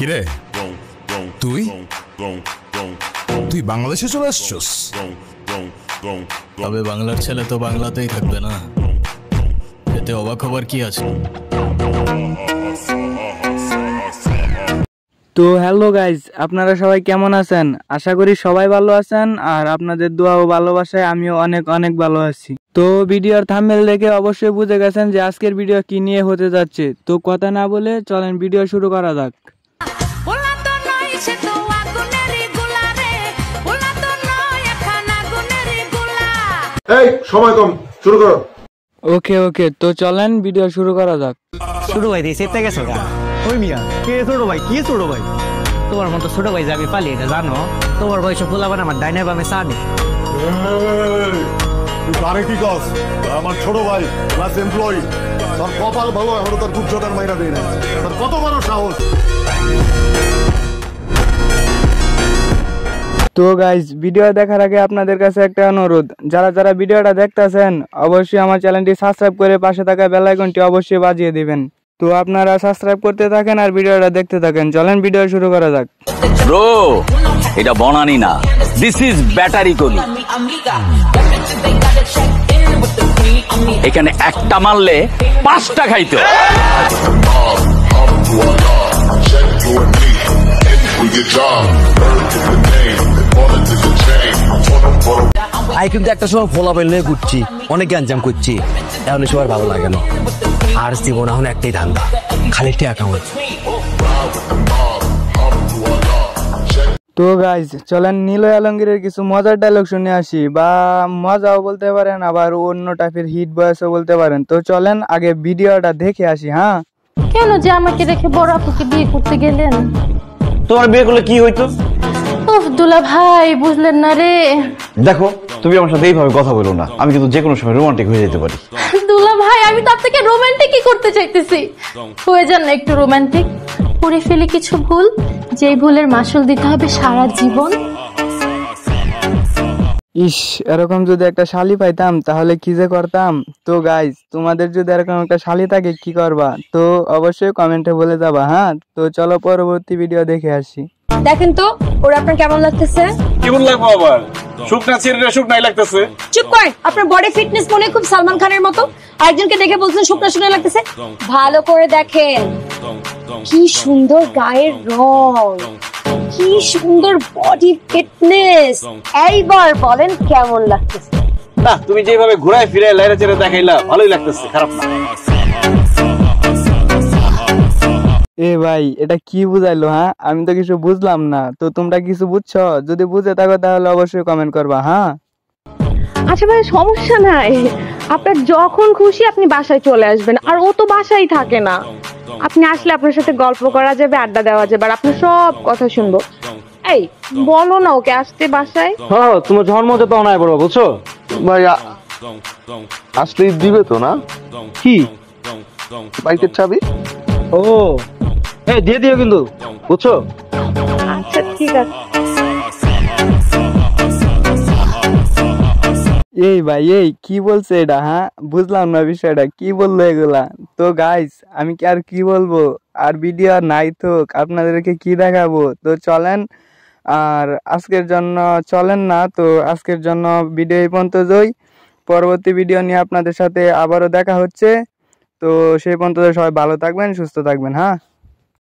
কিরে তুই তুই বাংলাদেশে চলে আসছস? তবে বাংলার ছেলে তো বাংলাতেই থাকবে না, এতে অবাক হবার কি আছে? তো হ্যালো গাইজ, আপনারা সবাই কেমন আছেন? আশা করি সবাই ভালো আছেন, আর আপনাদের দোয়া ও ভালোবাসায় আমিও অনেক অনেক ভালো আছি। তো ভিডিওর থাম্বনেল দেখে অবশ্যই বুঝে গেছেন যে আজকের ভিডিও কি নিয়ে হতে যাচ্ছে। তো কথা না বলে চলেন ভিডিও শুরু করা যাক। এই সময় কম, শুরু করো। ওকে তো চলেন ভিডিও শুরু করা যাক। ছোট ভাই দিয়ে সেটা গেছো গা? ওই মিয়া কে ছোট ভাই? কি ছোট ভাই? তোমার মতো ছোট ভাই যে আমি পালি এটা জানো? তোমার বয়সে পোলাবান আমার ডাইনে বামে সানে। তুই কারে কি কস? আমার ছোট ভাই ক্লাস এমপ্লয়ি, তোর কপাল ভালো, এখনো তোর গুজ্জটার মাইরা দেয় না। তোর কত বড় সাহস! তো গাইজ, ভিডিও দেখার আগে আপনাদের কাছে একটা অনুরোধ, যারা যারা ভিডিওটা দেখতেছেন অবশ্যই আমার চ্যানেলটি সাবস্ক্রাইব করে পাশে থাকা বেল আইকনটি অবশ্যই বাজিয়ে দিবেন। তো আপনারা সাবস্ক্রাইব করতে থাকেন আর ভিডিওটা দেখতে থাকেন। চলেন ভিডিও শুরু করা যাক। ব্রো, এটা বনানি না, দিস ইজ ব্যাটারি গলি। এখানে একটা মারলে 5টা খাইতো। আই কিন্তু একটা সময় ফোলা পেলে ঘুরছি, অনেক গ্যাঞ্জাম করছি, এখন সবার ভালো লাগে না। আর জীবন এখন একটাই ধান্দা, খালি টাকা কামাই। তো গাইজ, চলেন নিলয় আলমগীরের কিছু মজার ডায়লগ শুনে আসি, বা মজাও বলতে পারেন আবার অন্য টাইপের হিট ভয়েসও বলতে পারেন। তো চলেন আগে ভিডিওটা দেখে আসি। হ্যাঁ, কেন যে আমাকে রেখে বড় আপুকে বিয়ে করতে গেলেন? তোমার বিয়ে করলে কি হইতো? উফ দুলা ভাই, বুঝলেন না রে। দেখো, তুমি আমার সাথে এইভাবে কথা বলো না, আমি কিন্তু যে কোনো সময় রোমান্টিক হয়ে যেতে পারি। দুলা ভাই, আমি তো আপনাকে রোমান্টিকই করতে চাইতেছি। হয়ে যান না একটু রোমান্টিক। করে ফেলি কিছু ভুল, যেই ভুলের মাসুল দিতে হবে সারা জীবন। ইস, এরকম যদি একটা শালি পাইতাম তাহলে কি যে করতাম। তো গাইজ, তোমাদের যদি এরকম একটা শালি থাকে কি করবা? তো অবশ্যই কমেন্টে বলে যাবা। হ্যাঁ, তো চলো পরবর্তী ভিডিও দেখে আসি। দেখেন তো ওরা আপনার কেমন লাগতেছে? কেমন লাগবো আবার? শুকনা ছেলেরা শুকনাই লাগতেছে। চুপ করেন, আপনার বডি ফিটনেস মনে খুব সালমান খানের মতো। আরেকজনকে দেখে বলছেন শুকনা শুকনা লাগতেছে। ভালো করে দেখেন, কি সুন্দর গায়ের রং, কি সুন্দর বডি ফিটনেস। এইবার বলেন কেমন লাগতেছে? না, তুমি যেভাবে ঘুরায় ফিরে লাইরা চেরে দেখাইলা, ভালোই লাগতেছে, খারাপ না। এ ভাই, এটা কি বুঝাইলো? হ্যাঁ, আমি তো কিছু বুঝলাম না। তো তোমরা কিছু বুঝছো? যদি বুঝে থাকো তাহলে অবশ্যই কমেন্ট করবা। হ্যাঁ, আচ্ছা ভাই, সমস্যা নাই, আপনার যখন খুশি আপনি বাসায় চলে আসবেন। আর ও তো বাসায় থাকে না, আপনি আসলে আপনার সাথে গল্প করা যাবে, আড্ডা দেওয়া যাবে, আর আপনার সব কথা শুনবো। এই বলো না ওকে আসতে বাসায়। হ্যাঁ, তোমার জন্ম তো অনায় বড়, বুঝছো ভাই আসলে দিবে তো না? কি? বাইকের চাবি। ও, এই দিয়ে দিও কিন্তু, বুঝছো? আচ্ছা ঠিক আছে। এই ভাই, এই কি বলছে এটা? হ্যাঁ, বুঝলাম না বিষয়টা, কি বললো এগুলা? তো গাইস, আমি কি আর কি বলবো, আর ভিডিও নাই তো আপনাদেরকে কি দেখাবো। তো চলেন, আর আজকের জন্য চলেন না, তো আজকের জন্য ভিডিও এই পর্যন্ত যাই। পরবর্তী ভিডিও নিয়ে আপনাদের সাথে আবারও দেখা হচ্ছে। তো সেই পর্যন্ত সবাই ভালো থাকবেন, সুস্থ থাকবেন। হ্যাঁ।